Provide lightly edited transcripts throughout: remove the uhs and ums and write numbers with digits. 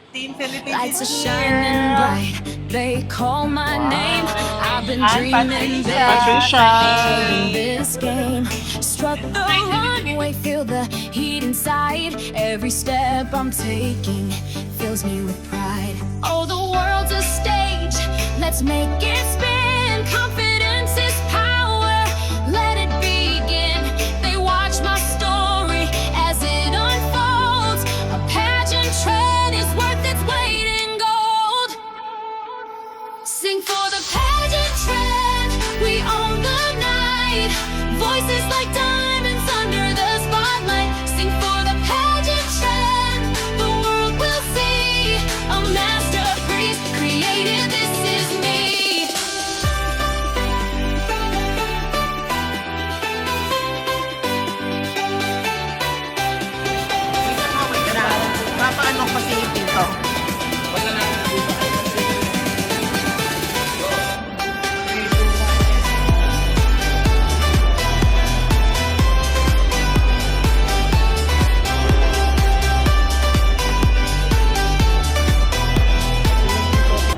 Team Philippines Lights are is shining here. bright. They call my name. I've been And dreaming Patricia. big. Patricia. In this game, struck the runway. Feel the heat inside. Every step I'm taking fills me with pride. Oh, the world's a stage. Let's make it spin. Confidence is power. Let it begin. They watch my story as it unfolds. A pageant tread is worth its weight in gold. Sing for the pageant tread. We own the night. Voices like diamonds under the spotlight. Sing for the pageant tread. The world will see a masterpiece created. This is me. Papaano kasi yung pinto?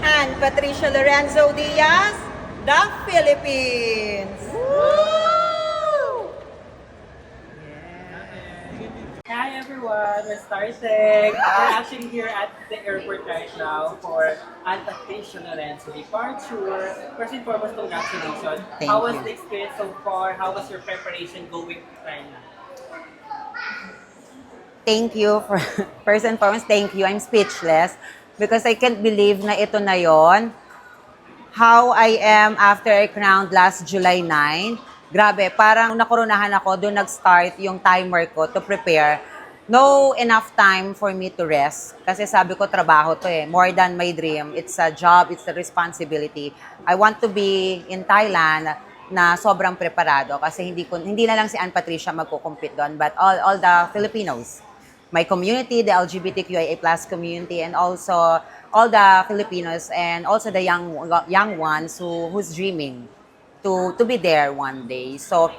And Patricia Lorenzo Diaz, the Philippines. Woo! Hi everyone, we're starting. We're actually here at the airport right now for Patricia Lorenzo departure. First and foremost, congratulations. Thank How was you. the experience so far? How was your preparation going right now? Thank you for, first and foremost, thank you. I'm speechless because I can't believe na ito na yon. How I am after I crowned last July 9. Grabe, parang nakurunahan ako, doon nag-start yung timer ko to prepare. No enough time for me to rest. Kasi sabi ko, trabaho to eh. More than my dream. It's a job, it's a responsibility. I want to be in Thailand na sobrang preparado kasi hindi na lang si Ann Patricia magko-compete doon, but all the Filipinos, my community, the LGBTQIA+ community, and also all the Filipinos and also the young ones who's dreaming to be there one day. So,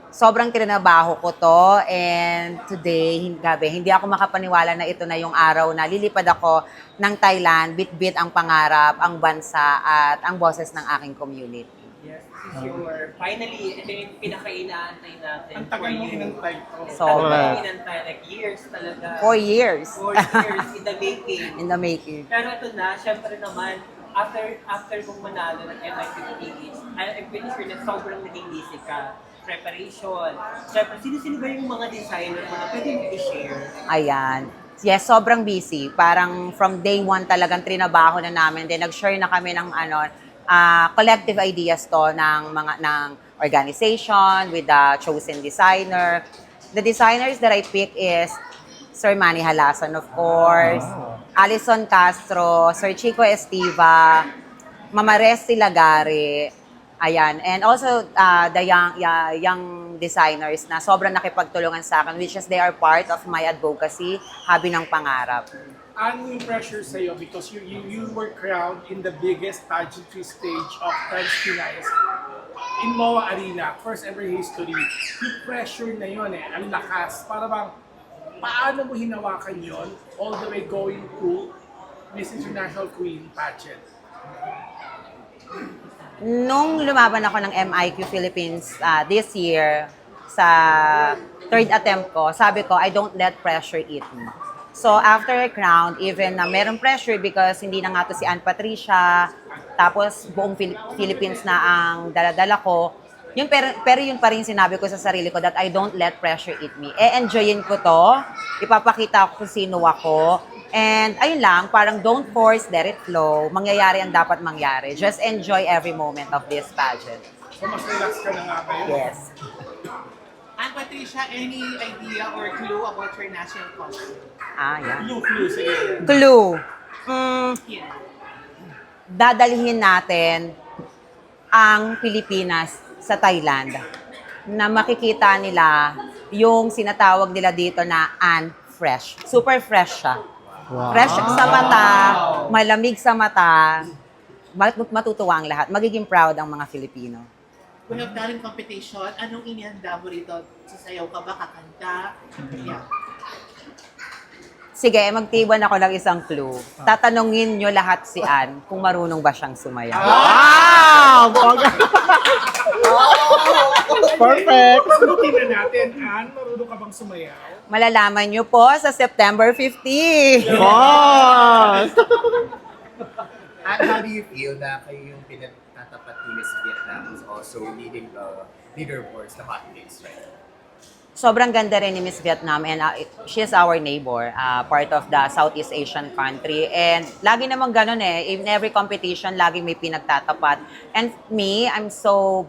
sobrang trinabaho ko to, and today, gabi, hindi ako makapaniwala na ito na yung araw na lilipad ako ng Thailand, bit-bit ang pangarap, ang bansa, at ang boses ng aking community. Yes, this is your, finally, ito yung pinaka-inaantay natin. Ang tagal mo hinantay to. Sobra. Tagal mo inantay, like years talaga. 4 years 4 years in the making. in the making. Pero ito na, syempre naman, after mong manalo ng MIPPH, I'm pretty sure na sobrang naging busy ka. Preparation. Syempre, sino-sino ba yung mga designer mo na pwede mo i-share? Ayan. Yes, sobrang busy. Parang from day one talagang trinabaho na namin. Then nag-share na kami ng collective ideas to ng organization with the chosen designer. The designers that I pick is Sir Manny Halasan, of course, Alison Castro, Sir Chico Estiva, Mama Resti Lagare, ayan. And also the young designers na sobrang nakipagtulungan sa akin, which is they are part of my advocacy, Habi ng Pangarap. Ano yung pressure sa'yo because you were crowned in the biggest pageantry stage of Trans Pinas in MOA Arena, first ever history. Yung pressure na yun ang lakas. Para bang, paano mo hinawakan yun all the way going to Miss International Queen pageant? Nung lumaban ako ng MIQ Philippines this year, sa third attempt ko, sabi ko, I don't let pressure eat me. So after I crowned, even na merong pressure because hindi na nga to si Ann Patricia, tapos buong Philippines na ang daladala ko, yun, pero yun pa rin sinabi ko sa sarili ko that I don't let pressure eat me. E-enjoyin ko to, ipapakita ko kung sino ako, and ayun lang, parang don't force, let it flow, mangyayari ang dapat mangyari. Just enjoy every moment of this pageant. So mas relax ka na nga ngayon. Yes. And Patricia, any idea or clue about your national costume? Yeah. Clue, sige. Clue. Yeah. Dadalhin natin ang Pilipinas sa Thailand na makikita nila yung sinatawag nila dito na fresh. Super fresh siya. Fresh sa mata, malamig sa mata, matutuwa ang lahat. Magiging proud ang mga Filipino. We have talent competition. Anong inihanda mo rito? Sasayaw ka ba? Kakanta? Yeah. Sige, magtiban ako ng isang clue. Tatanungin nyo lahat si Ann kung marunong ba siyang sumayaw. Wow! Bongga! Perfect! Sagutin na natin, Ann, marunong ka bang sumayaw? Malalaman nyo po sa September 15. Boss! And how do you feel na kayo yung pinagtatapat ni Miss Vietnam who's also leading the leaderboards, the hot days, right? Sobrang ganda rin ni Miss Vietnam and she is our neighbor, part of the Southeast Asian country. And lagi namang ganun in every competition, lagi may pinagtatapat. And me, I'm so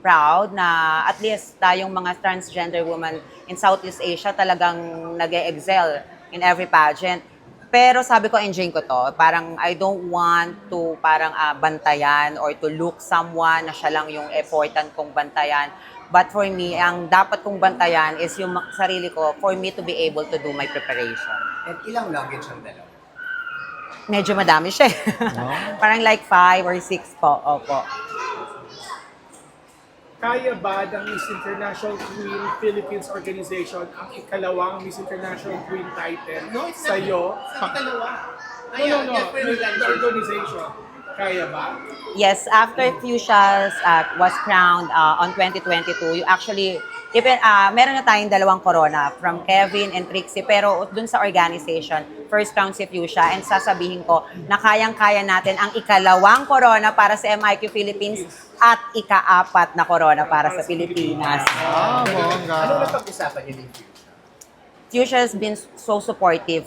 proud na at least tayong mga transgender women in Southeast Asia talagang nag-excel in every pageant. Pero sabi ko, enjoying ko to. Parang I don't want to parang bantayan or to look someone na siya lang yung important kong bantayan. But for me, ang dapat kong bantayan is yung sarili ko for me to be able to do my preparation. And ilang luggage ang dalawa? Medyo madami siya. Parang like 5 or 6 po. Opo. Kaya ba ng Miss International Queen Philippines Organization ang ikalawang Miss International Queen title No, it's not. sa'yo? Sa dalawa. No. The organization. Kaya ba? Yes, after Fuchsia's was crowned on 2022, you actually, even, meron na tayong dalawang corona from Kevin and Trixie, pero dun sa organization, first crown si Fuchsia, and sasabihin ko na kayang-kaya natin ang ikalawang corona para sa MIQ Philippines at ika-apat na corona para sa Pilipinas. Ah, bongga. Ano na pag-usapan niyo ni Fuchsia? Fuchsia has been so supportive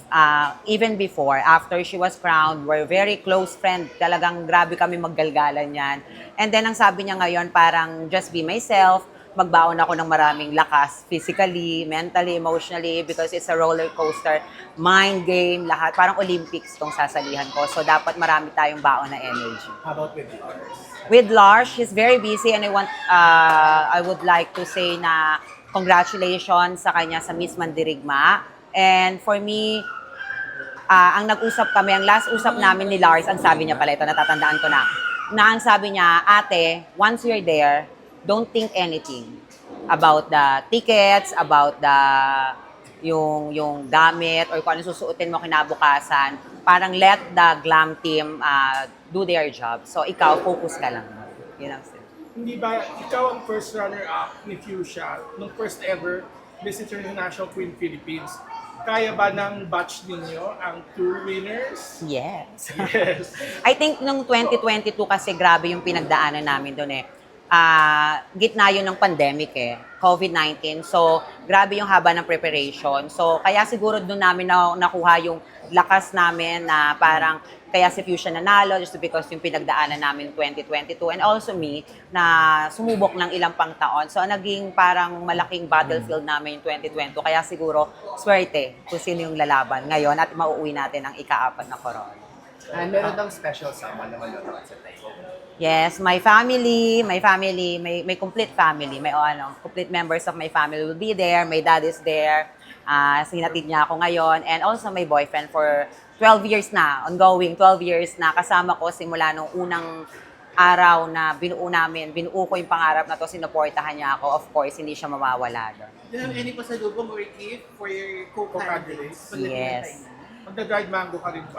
even before. After she was crowned, we're very close friend. Talagang grabe kami maggalgalan yan. And then ang sabi niya ngayon, parang just be myself, magbaon ako ng maraming lakas physically, mentally, emotionally, because it's a roller coaster, mind game, lahat. Parang Olympics tong sasalihan ko. So dapat marami tayong baon na energy. How about with yours? With Lars, she's very busy and I would like to say na congratulations sa kanya sa Miss Mandirigma. And for me, ang nag-usap kami, ang last usap namin ni Lars, ang sabi niya pala, ito natatandaan ko na ang sabi niya, ate, once you're there, don't think anything about the tickets, about the yung gamit or kung ano susuotin mo kinabukasan. Parang let the glam team do their job. So ikaw, focus ka lang. Yun ang sinabi. Hindi ba ikaw ang first runner-up ni Fuchsia nung first ever Miss International Queen Philippines? Kaya ba ng batch ninyo ang 2 winners? Yes. Yes. I think nung 2022 kasi grabe yung pinagdaanan namin doon gitna yun ng pandemic COVID-19. So, grabe yung haba ng preparation. So, kaya siguro doon namin nakuha yung lakas namin na parang kaya si Fuchsia nanalo just because yung pinagdaanan namin 2022 and also me na sumubok ng ilang pang taon. So, naging parang malaking battlefield namin yung 2022. Kaya siguro, swerte kung sino yung lalaban ngayon at mauuwi natin ang ika-4 na corona. And meron bang special someone na manonood sa tayo? Yes, my family, may complete family, may complete members of my family will be there. My dad is there. Sinatid niya ako ngayon and also my boyfriend for 12 years na, ongoing 12 years na kasama ko simula nung unang araw na binuo ko yung pangarap na to, sinuportahan niya ako. Of course, hindi siya mawawala doon. Do you have any pasalubong or gift for your co-candidates? Yes. Magda-dried mango ka rin ba?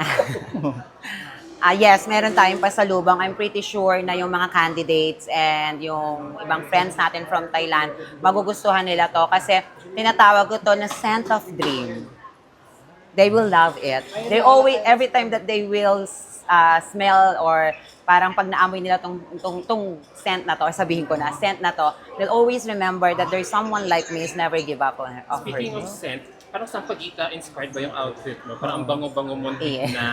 Yes, meron tayong pasalubong. I'm pretty sure na yung mga candidates and yung ibang friends natin from Thailand, magugustuhan nila to kasi tinatawag ko to na scent of dream. They will love it. They always, every time that they will smell or parang pag naamoy nila tong scent na to, or sabihin ko na, scent na to, they'll always remember that there's someone like me who's never give up on her. Speaking of scent, parang saan pagita inspired ba yung outfit mo? Parang ang bango-bango mo Yeah. na.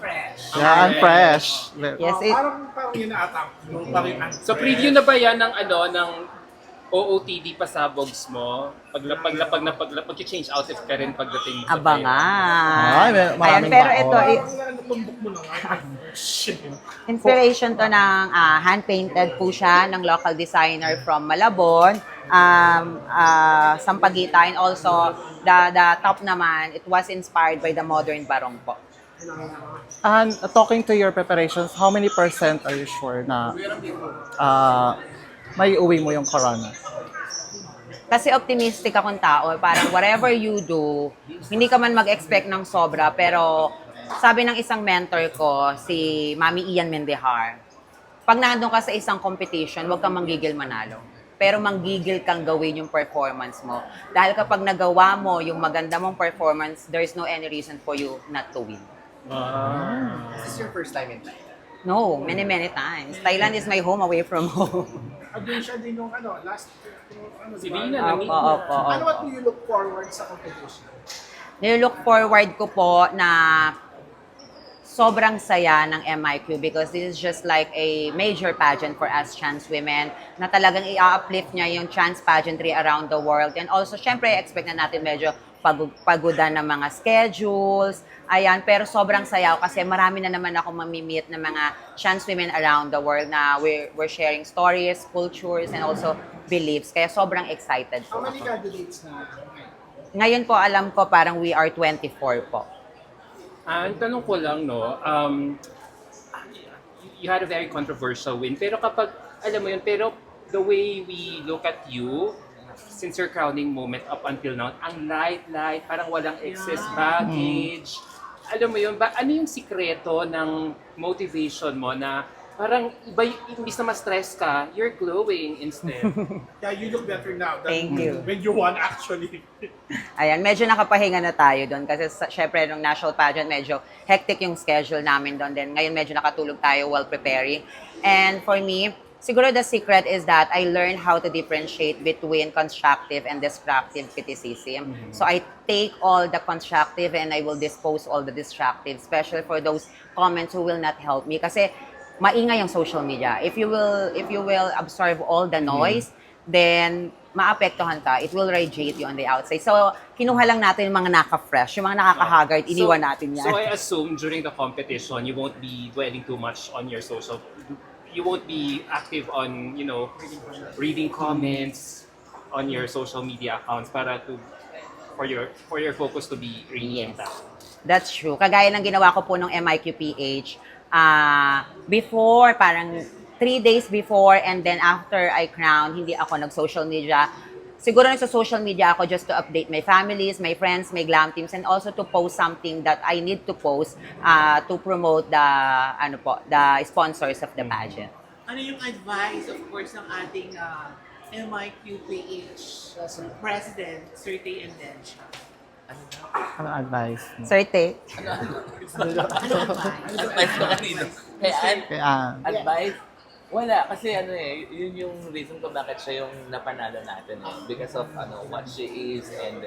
Fresh. Yeah, and fresh. Yes, Parang yun na ata. Nung parang So preview na ba yan ng OOTD pasabogs mo? Pag-change outfit ka rin pagdating sa abangan. Ay, maraming Pero baon. ito, natumbok mo na nga. Shit. inspiration to ng hand-painted po siya ng local designer from Malabon, Sampaguita, and also the top naman, it was inspired by the modern barong po. And talking to your preparations, how many % are you sure na may uwi mo yung corona? Kasi optimistic akong tao. Parang whatever you do, hindi ka man mag-expect ng sobra. Pero sabi ng isang mentor ko, si Mami Ian Mendehar, pag nandun ka sa isang competition, huwag kang manggigil manalo. Pero manggigil kang gawin yung performance mo. Dahil kapag nagawa mo yung maganda mong performance, there's no any reason for you not to win. Is this your first time in Thailand? No, many, many times. Thailand is my home away from home. Doon siya din nung last, Si diba? Dina, Opo, opo, Ano opo. what do you look forward sa competition? Nilook forward ko po na sobrang saya ng MIQ because this is just like a major pageant for us trans women na talagang i-uplift niya yung trans pageantry around the world. And also, syempre, expect na natin medyo pagudan ng mga schedules. Ayan, pero sobrang saya kasi marami na naman ako mamimit ng mga trans women around the world na we're sharing stories, cultures, and also beliefs. Kaya sobrang excited How po many ako. candidates na? Ngayon po, alam ko parang we are 24 po. Ang tanong ko lang, no, you had a very controversial win. Pero kapag, alam mo yun, pero the way we look at you, since your crowning moment up until now, ang light, parang walang excess baggage. Alam mo yun, ano yung sikreto ng motivation mo na parang iba, imbis na ma-stress ka, you're glowing instead. Yeah, you look better now than Thank you. when you won actually. Ayan, medyo nakapahinga na tayo doon kasi syempre nung national pageant medyo hectic yung schedule namin doon. Then ngayon medyo nakatulog tayo while preparing. And for me, siguro the secret is that I learned how to differentiate between constructive and destructive criticism. So I take all the constructive and I will dispose all the destructive, especially for those comments who will not help me. Kasi maingay yung social media. If you will absorb all the noise, then maapektuhan ka. It will radiate you on the outside. So, kinuha lang natin yung mga naka-fresh, yung mga nakaka-haggard, iniwan natin yan. So I assume during the competition, you won't be dwelling too much on your social, you won't be active on, you know, reading comments on your social media accounts para to, for your focus to be really intact. That's true. Kagaya ng ginawa ko po nung MIQPH, before, parang 3 days before and then after I crowned, hindi ako nag-social media. Siguro nagsa-social media ako just to update my families, my friends, my glam teams, and also to post something that I need to post to promote the sponsors of the pageant. Ano yung advice, of course, ng ating MIQPH President, Sir Tay and Densha? Ano advice? Sir Tay? Advice ko kanino? Kaya, Advice? Wala, kasi yun yung reason ko bakit siya yung napanalo natin because of what she is, and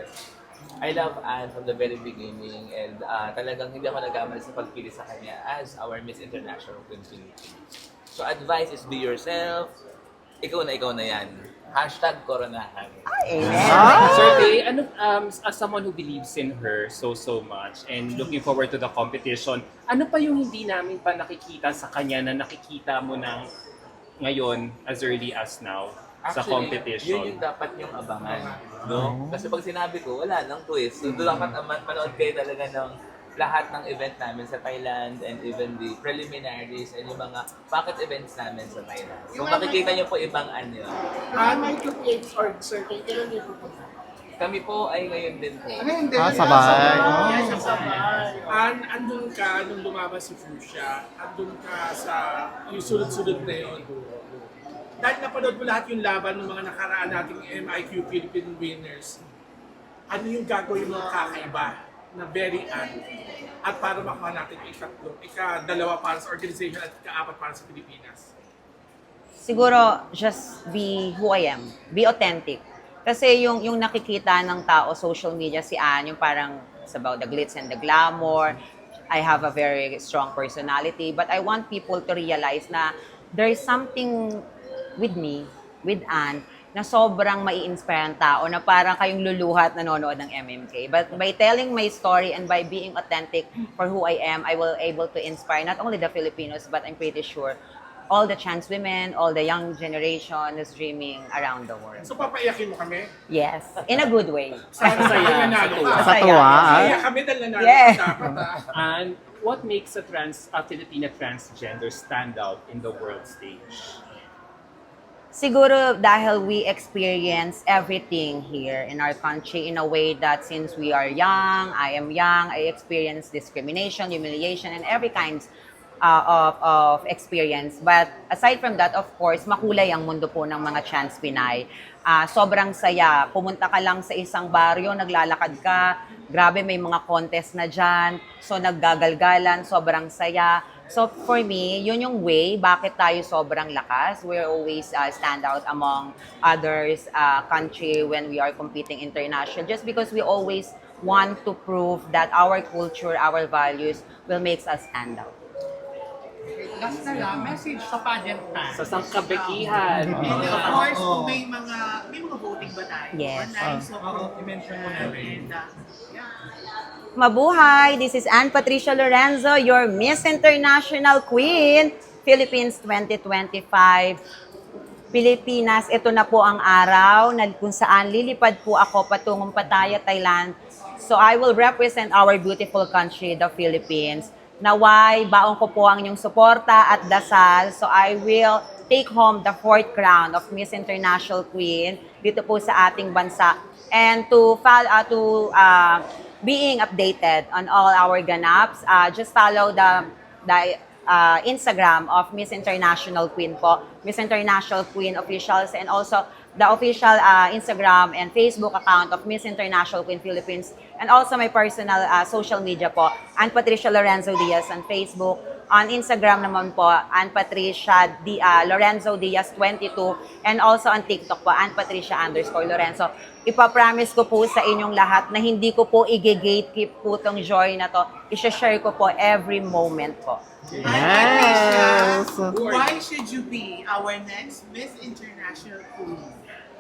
I love Anne from the very beginning, and talagang hindi ako nagkamali sa pagpili sa kanya as our Miss International Queen Philippines. So advice is be yourself, ikaw na yan. Hashtag Coronahan. Amen. Sir Tay, as someone who believes in her so much and looking forward to the competition, ano pa yung hindi namin pa nakikita sa kanya na nakikita mo ng ngayon as early as now sa Actually, competition? yun yung dapat yung abangan. No? Kasi pag sinabi ko, wala nang twist. So dapat manood kayo talaga ng lahat ng event namin sa Thailand and even the preliminaries and yung mga packet events namin sa Thailand. So makikita niyo po ibang ano. MIQPH or Sir Tay, kailan niyo pupunta? Kami po ay ngayon din po. Ngayon din. sabay. Andun ka nung lumabas si Fuchsia, andun ka sa yung sunod-sunod na yun. Dahil napanood mo lahat yung laban ng mga nakaraan nating MIQ Philippine winners, ano yung gagawin mo kakaiba na very at para makuha natin yung ika-2 para sa organization at ika-4 para sa Pilipinas? Siguro, just be who I am. Be authentic. Kasi yung nakikita ng tao, social media, si Anne, yung parang it's about the glitz and the glamour. I have a very strong personality. But I want people to realize na there is something with me, with Anne, na sobrang mai-inspire ang tao, na parang kayong luluhat nanonood ng MMK. But by telling my story and by being authentic for who I am, I will able to inspire not only the Filipinos, but I'm pretty sure all the trans women, all the young generation is dreaming around the world. So papaiyakin mo kami? Yes, in a good way. Sana Saya, nanalo sa ka. Sa tuwa. Kaya kami dahil nanalo Yeah. ka dapat And what makes a Filipina transgender stand out in the world stage? Siguro dahil we experience everything here in our country in a way that since we are young, I am young, I experience discrimination, humiliation, and every kinds of experience. But aside from that, of course, makulay ang mundo po ng mga Trans Pinay. Sobrang saya. Pumunta ka lang sa isang baryo, naglalakad ka, grabe may mga contest na dyan, so naggagalgalan, sobrang saya. So for me, yun yung way bakit tayo sobrang lakas. We're always stand out among others country when we are competing international just because we always want to prove that our culture, our values will make us stand out. Last na lang, message sa pageant fans. Sa sangkabakihan. And of course, kung may mga voting ba tayo? Yes. Online, so i-mention mo natin. Yeah. Mabuhay! This is Ann Patricia Lorenzo, your Miss International Queen, Philippines 2025. Pilipinas, ito na po ang araw na kung saan lilipad po ako patungong Pattaya, Thailand. So I will represent our beautiful country, the Philippines. Naway, baon ko po ang inyong suporta at dasal. So I will take home the 4th crown of Miss International Queen dito po sa ating bansa. And to being updated on all our ganaps, just follow the Instagram of Miss International Queen po, Miss International Queen officials, and also the official Instagram and Facebook account of Miss International Queen Philippines, and also my personal social media po, Ann Patricia Lorenzo Diaz on Facebook. On Instagram naman po, Ann Patricia Lorenzo Diaz 22, and also on TikTok po, Ann Patricia _Lorenzo. Ipapromise ko po sa inyong lahat na hindi ko po i-gatekeep po tong joy na to. I-share ko po every moment po. Yes. Why should you be our next Miss International Queen?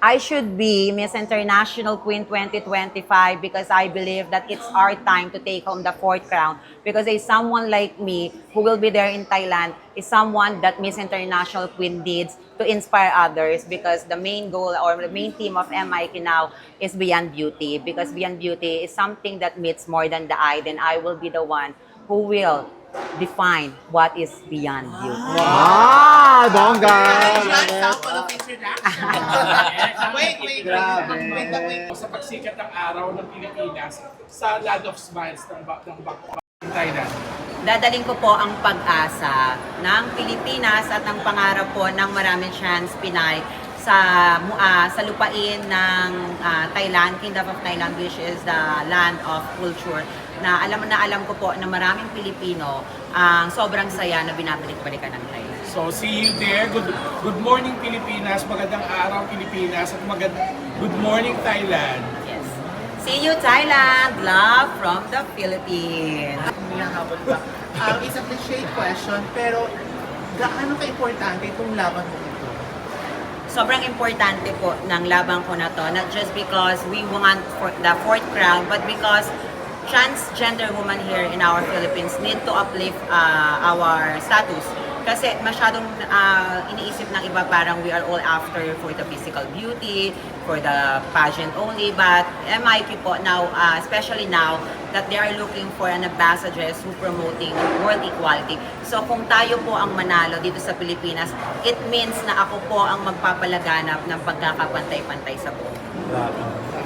I should be Miss International Queen 2025 because I believe that it's our time to take home the 4th crown. Because a someone like me who will be there in Thailand is someone that Miss International Queen needs to inspire others, because the main goal or the main theme of MIQ now is Beyond Beauty, because Beyond Beauty is something that meets more than the eye. Then I will be the one who will define what is beyond beauty. Ah, bongga! Sample of introduction. Wait. Sa pagsikat ng araw ng Pilipinas sa Land of Smiles ng Thailand. Dadaling ko po ang pag-asa ng Pilipinas at ang pangarap po ng maraming Trans Pinay sa lupain ng Thailand, Kingdom of Thailand, which is the land of culture. Na alam ko po na maraming Pilipino ang sobrang saya na binabalik-balikan ng Thailand. So see you there. Good morning Pilipinas, magandang araw Pilipinas, at good morning Thailand. Yes. See you Thailand! Love from the Philippines! Habol ba? It's a cliche question, pero gaano ka-importante itong laban mo ito? Sobrang importante po ng laban ko na to, not just because we want for the 4th crown, but because transgender women here in our Philippines need to uplift our status. Kasi masyadong iniisip ng iba parang we are all after for the physical beauty, for the pageant only. But MIQ po now, especially now, that they are looking for an ambassadors who promoting world equality. So kung tayo po ang manalo dito sa Pilipinas, it means na ako po ang magpapalaganap ng pagkakapantay-pantay sa buong.